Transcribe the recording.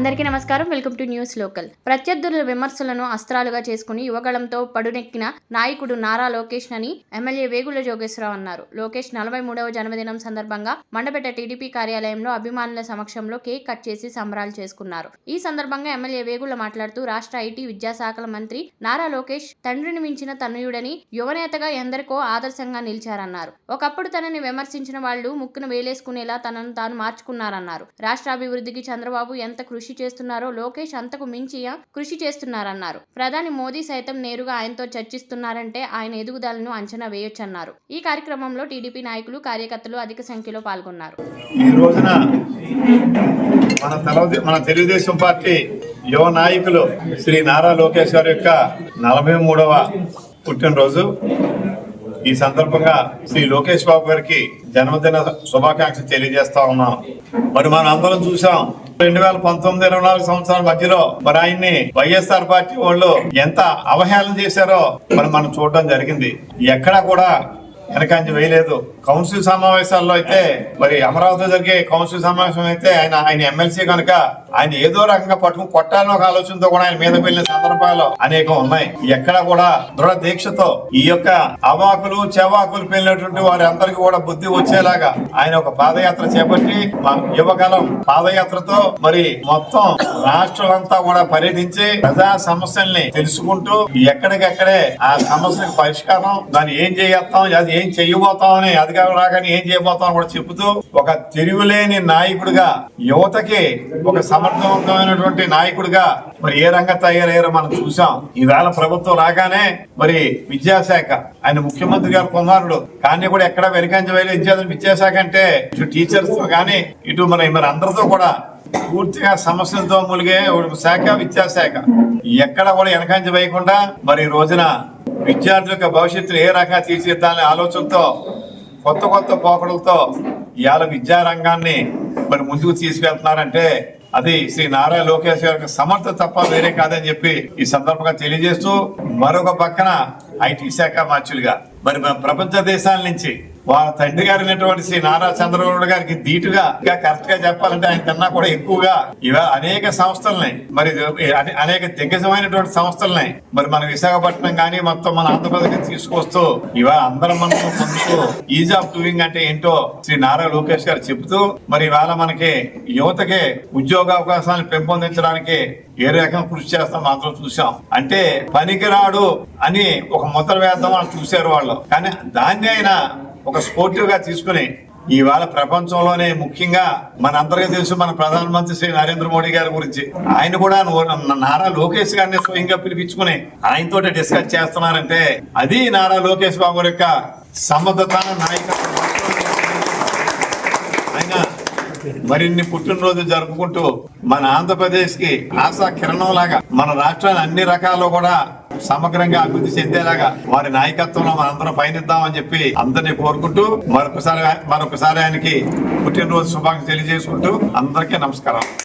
అందరికీ నమస్కారం. Welcome to news local. ప్రత్యర్థుల విమర్శలను అస్త్రాలుగా చేసుకుని యువగళంతో పడునెక్కిన నాయకుడు నారా లోకేష్ అని ఎమ్మెల్యే వేగుల జోగేశ్వరరావు అన్నారు. లోకేష్ 43వ జన్మదినం సందర్భంగా మండపేట టీడీపీ కార్యాలయంలో అభిమానుల సమక్షంలో కేక్ కట్ చేసి సంబరాలు చేసుకున్నారు. ఈ సందర్భంగా ఎమ్మెల్యే వేగుల మాట్లాడుతూ రాష్ట్ర ఐటీ విద్యాశాఖల మంత్రి నారా లోకేష్ తండ్రిని మించిన తనయుడని, యువనేతగా ఎందరికో ఆదర్శంగా నిలిచారన్నారు. ఒకప్పుడు తనని విమర్శించిన వాళ్లు ముక్కున వేలేసుకునేలా తనను తాను మార్చుకున్నారన్నారు. రాష్ట్రాభివృద్ధికి చంద్రబాబు ఎంత కృషి చేస్తున్నారో లోకేష్ అంతకు మించి కృషి చేస్తున్నారన్నారు. ప్రధాని మోదీ సైతం నేరుగా ఆయనతో చర్చిస్తున్నారంటే ఆయన ఎదుగుదలను అంచనా వేయొచ్చన్నారు. ఈ కార్యక్రమంలో టీడీపీ నాయకులు, కార్యకర్తలు అధిక సంఖ్యలో పాల్గొన్నారు. ఈ రోజున మన తెలుగుదేశం పార్టీ యువ నాయకులు శ్రీ నారా లోకేష్ గారి యొక్క 43వ పుట్టినరోజు. ఈ సందర్భంగా శ్రీ లోకేష్ బాబు గారికి జన్మదిన శుభాకాంక్షలు తెలియజేస్తా ఉన్నాం. మరి మనం అందరం చూసాం 2019-24 సంవత్సరాల మధ్యలో మరి ఆయన్ని వైఎస్ఆర్ పార్టీ వాళ్ళు ఎంత అవహేళన చేశారో మనం చూడడం జరిగింది. ఎక్కడా కూడా వెనకంజ వేయలేదు. కౌన్సిల్ సమావేశాల్లో అయితే మరి అమరావతిలో జరిగే కౌన్సిల్ సమావేశం అయితే ఆయన ఎమ్మెల్సీ కనుక ఆయన ఏదో రకంగా పట్టుకుని కొట్టాలని ఒక ఆలోచనతో కూడా ఆయన మీద వెళ్ళిన సందర్భాలు అనేకం ఉన్నాయి. ఎక్కడ కూడా దృఢ దీక్షతో ఈ యొక్క అవాకులు చెవాకులు పెళ్ళినటువంటి వారి అందరికీ కూడా బుద్ధి వచ్చేలాగా ఆయన ఒక పాదయాత్ర చేపట్టి యువకాలం పాదయాత్రతో మరి మొత్తం రాష్ట్రం అంతా కూడా పర్యటించి ప్రజా సమస్యల్ని తెలుసుకుంటూ ఎక్కడికెక్కడే ఆ సమస్యకు పరిష్కారం, దాన్ని ఏం చేస్తాం, అది ఏం చెయ్యబోతాం అని అధికారం రాగానే ఏం చేయబోతాం కూడా చెబుతూ ఒక తిరుగులేని నాయకుడిగా, యువతకి ఒక సమర్థవంతమైనటువంటి నాయకుడిగా మరి ఏ రంగం తయారయ్యారో మనం చూసాం. ఈవేళ ప్రభుత్వం రాగానే మరి విద్యాశాఖ ఆయన ముఖ్యమంత్రి గారు కుమారుడు కానీ కూడా ఎక్కడ వెనుకంజ వేయలేదు. విద్యాశాఖ అంటే ఇటు టీచర్స్ కానీ ఇటు మరి అందరితో కూడా పూర్తిగా సమస్యలతో ములిగే శాఖ విద్యాశాఖ. ఎక్కడ కూడా వెనకంజ వేయకుండా మరి ఈ రోజున విద్యార్థుల యొక్క భవిష్యత్తును ఏ రకంగా తీర్చిదిద్దాలనే ఆలోచనతో కొత్త కొత్త పోకడలతో ఇవాళ విద్యారంగాన్ని మరి ముందుకు తీసుకెళ్తున్నారంటే అది శ్రీ నారా లోకేష్ గారికి సమర్థత తప్ప వేరే కాదని చెప్పి ఈ సందర్భంగా తెలియజేస్తూ, మరొక పక్కన ఐటీ శాఖ మార్చులుగా మరి ప్రపంచ దేశాల నుంచి వాళ్ళ తండ్రి గారైనటువంటి శ్రీ నారా చంద్రబాబు గారికి ధీటుగా ఇంకా కరెక్ట్ గా చెప్పాలంటే ఆయన కన్నా కూడా ఎక్కువగా ఇవాళ అనేక సంస్థలని మరి అనేక దిగ్గజమైనటువంటి సంస్థలని మరి మన విశాఖపట్నం కానీ మొత్తం మన ఆంధ్రప్రదేశ్ తీసుకొస్తూ ఇవాళ అందరం మనం పొందుతూ ఈజ్ ఆఫ్ డూయింగ్ అంటే ఏంటో శ్రీ నారా లోకేష్ గారు చెబుతూ మరి ఇవాళ మనకి యువతకి ఉద్యోగ అవకాశాలను పెంపొందించడానికి ఏ రకంగా కృషి చేస్తాం మాత్రం చూసాం. అంటే పనికిరాడు అని ఒక ముద్ర వేద్దాం అని చూశారు వాళ్ళు, కానీ దాన్ని అయినా ఒక స్పోర్టివ్ గా తీసుకుని ఇవాళ ప్రపంచంలోనే ముఖ్యంగా మన అందరికీ తెలుసు మన ప్రధానమంత్రి శ్రీ నరేంద్ర మోడీ గారి గురించి. ఆయన కూడా నారా లోకేష్ గారిని స్వయంగా పిలిపించుకుని ఆయనతో డిస్కస్ చేస్తున్నారంటే అది నారా లోకేష్ బాబు యొక్క సమర్థత, నాయకత్వం. ఆయన మరిన్ని పుట్టినరోజు జరుపుకుంటూ మన ఆంధ్రప్రదేశ్ కి ఆశా కిరణం లాగా మన రాష్ట్రాన్ని అన్ని రకాలు కూడా సమగ్రంగా అభివృద్ధి చెందేలాగా వారి నాయకత్వంలో మనందరం పయనిద్దామని చెప్పి అందరినీ కోరుకుంటూ మరొకసారి ఆయనకి పుట్టినరోజు శుభాకాంక్షలు తెలియజేసుకుంటూ అందరికీ నమస్కారం.